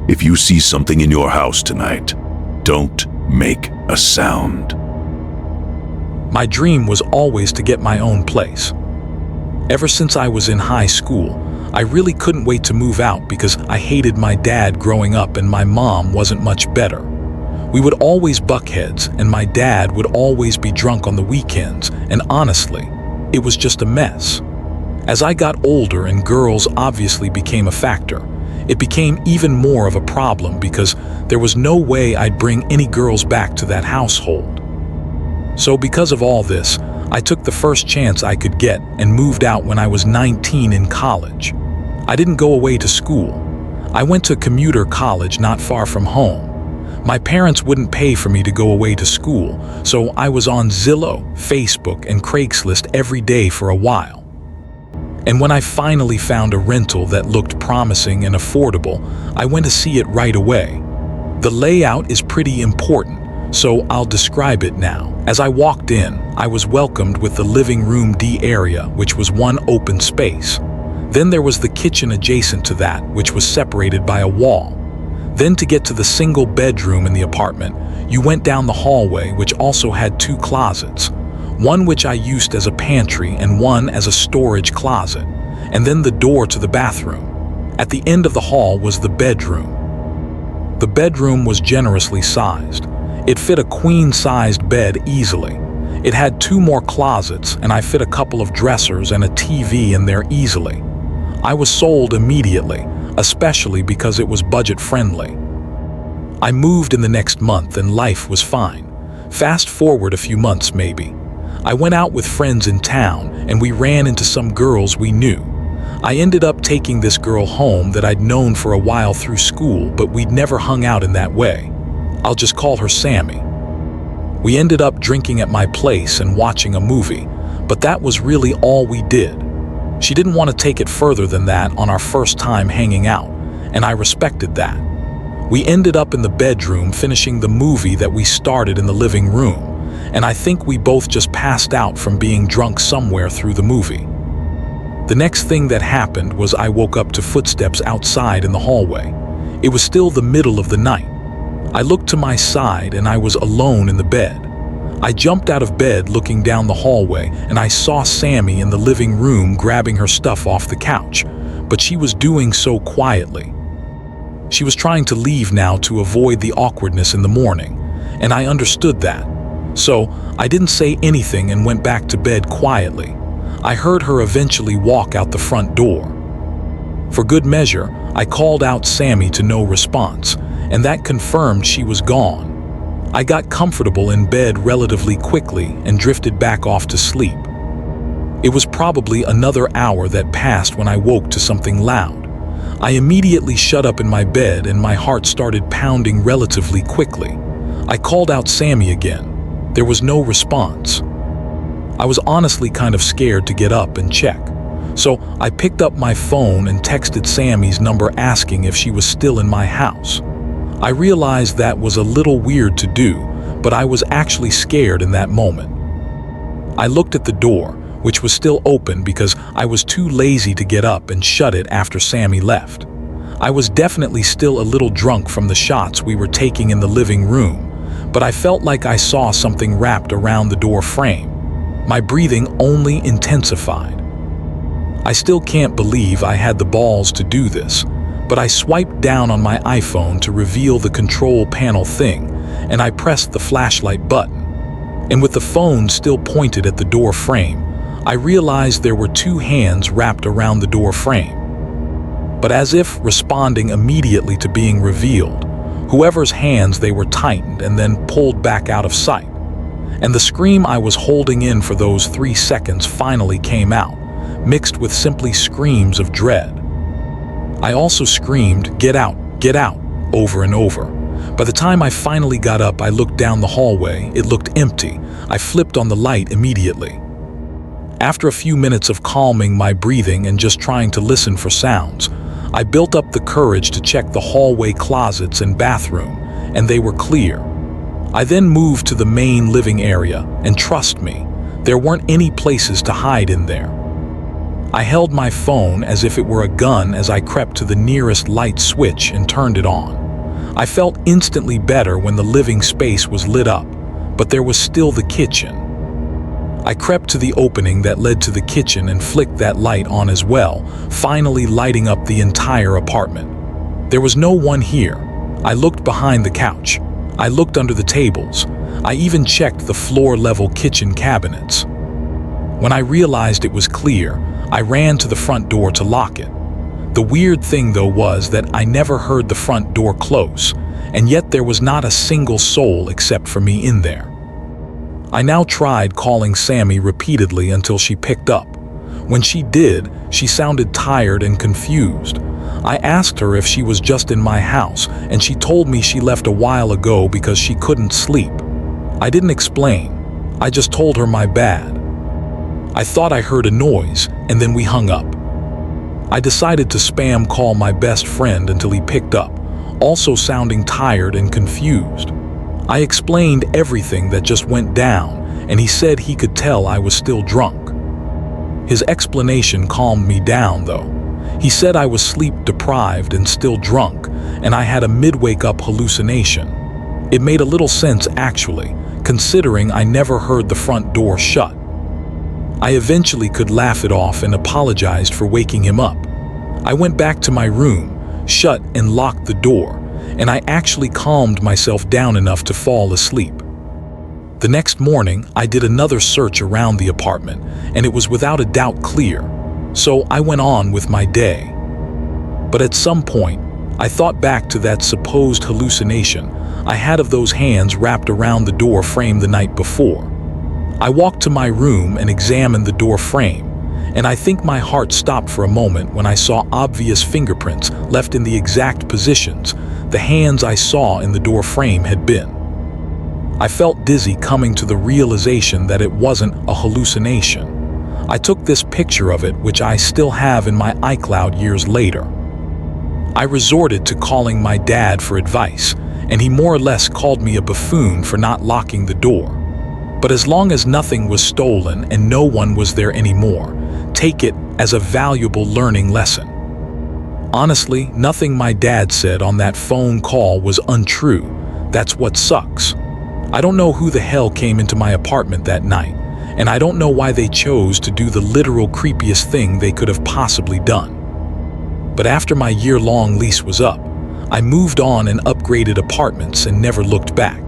If you see something in your house tonight, don't make a sound. My dream was always to get my own place. Ever since I was in high school, I really couldn't wait to move out because I hated my dad growing up and my mom wasn't much better. We would always buck heads and my dad would always be drunk on the weekends, and honestly, it was just a mess. As I got older and girls obviously became a factor, it became even more of a problem because there was no way I'd bring any girls back to that household. So because of all this, I took the first chance I could get and moved out when I was 19 in college. I didn't go away to school. I went to commuter college not far from home. My parents wouldn't pay for me to go away to school, so I was on Zillow, Facebook, and Craigslist every day for a while. And when I finally found a rental that looked promising and affordable, I went to see it right away. The layout is pretty important, so I'll describe it now. As I walked in, I was welcomed with the living room D area, which was one open space. Then there was the kitchen adjacent to that, which was separated by a wall. Then to get to the single bedroom in the apartment, you went down the hallway, which also had two closets, one which I used as a pantry and one as a storage closet, and then the door to the bathroom. At the end of the hall was the bedroom. The bedroom was generously sized. It fit a queen-sized bed easily. It had two more closets, and I fit a couple of dressers and a TV in there easily. I was sold immediately, especially because it was budget-friendly. I moved in the next month and life was fine. Fast forward a few months maybe. I went out with friends in town and we ran into some girls we knew. I ended up taking this girl home that I'd known for a while through school, but we'd never hung out in that way. I'll just call her Sammy. We ended up drinking at my place and watching a movie, but that was really all we did. She didn't want to take it further than that on our first time hanging out, and I respected that. We ended up in the bedroom finishing the movie that we started in the living room, and I think we both just passed out from being drunk somewhere through the movie. The next thing that happened was I woke up to footsteps outside in the hallway. It was still the middle of the night. I looked to my side and I was alone in the bed. I jumped out of bed looking down the hallway and I saw Sammy in the living room grabbing her stuff off the couch, but she was doing so quietly. She was trying to leave now to avoid the awkwardness in the morning, and I understood that. So I didn't say anything and went back to bed quietly. I heard her eventually walk out the front door. For good measure, I called out Sammy to no response, and that confirmed she was gone. I got comfortable in bed relatively quickly and drifted back off to sleep. It was probably another hour that passed when I woke to something loud. I immediately shut up in my bed and my heart started pounding relatively quickly. I called out Sammy again. There was no response. I was honestly kind of scared to get up and check. So I picked up my phone and texted Sammy's number asking if she was still in my house. I realized that was a little weird to do, but I was actually scared in that moment. I looked at the door, which was still open because I was too lazy to get up and shut it after Sammy left. I was definitely still a little drunk from the shots we were taking in the living room, but I felt like I saw something wrapped around the door frame. My breathing only intensified. I still can't believe I had the balls to do this, but I swiped down on my iPhone to reveal the control panel thing, and I pressed the flashlight button. And with the phone still pointed at the door frame, I realized there were two hands wrapped around the door frame. But as if responding immediately to being revealed, whoever's hands they were tightened and then pulled back out of sight. And the scream I was holding in for those 3 seconds finally came out, mixed with simply screams of dread. I also screamed, get out, over and over. By the time I finally got up, I looked down the hallway. It looked empty. I flipped on the light immediately. After a few minutes of calming my breathing and just trying to listen for sounds, I built up the courage to check the hallway closets and bathroom, and they were clear. I then moved to the main living area, and trust me, there weren't any places to hide in there. I held my phone as if it were a gun as I crept to the nearest light switch and turned it on. I felt instantly better when the living space was lit up, but there was still the kitchen. I crept to the opening that led to the kitchen and flicked that light on as well, finally lighting up the entire apartment. There was no one here. I looked behind the couch. I looked under the tables. I even checked the floor-level kitchen cabinets. When I realized it was clear, I ran to the front door to lock it. The weird thing, though, was that I never heard the front door close, and yet there was not a single soul except for me in there. I now tried calling Sammy repeatedly until she picked up. When she did, she sounded tired and confused. I asked her if she was just in my house, and she told me she left a while ago because she couldn't sleep. I didn't explain. I just told her my bad. I thought I heard a noise, and then we hung up. I decided to spam call my best friend until he picked up, also sounding tired and confused. I explained everything that just went down, and he said he could tell I was still drunk. His explanation calmed me down, though. He said I was sleep-deprived and still drunk, and I had a mid-wake-up hallucination. It made a little sense, actually, considering I never heard the front door shut. I eventually could laugh it off and apologized for waking him up. I went back to my room, shut and locked the door, and I actually calmed myself down enough to fall asleep. The next morning, I did another search around the apartment, and it was without a doubt clear, so I went on with my day. But at some point, I thought back to that supposed hallucination I had of those hands wrapped around the door frame the night before. I walked to my room and examined the door frame, and I think my heart stopped for a moment when I saw obvious fingerprints left in the exact positions the hands I saw in the door frame had been. I felt dizzy coming to the realization that it wasn't a hallucination. I took this picture of it, which I still have in my iCloud years later. I resorted to calling my dad for advice, and he more or less called me a buffoon for not locking the door. But as long as nothing was stolen and no one was there anymore, take it as a valuable learning lesson. Honestly, nothing my dad said on that phone call was untrue. That's what sucks. I don't know who the hell came into my apartment that night, and I don't know why they chose to do the literal creepiest thing they could have possibly done. But after my year-long lease was up, I moved on and upgraded apartments and never looked back.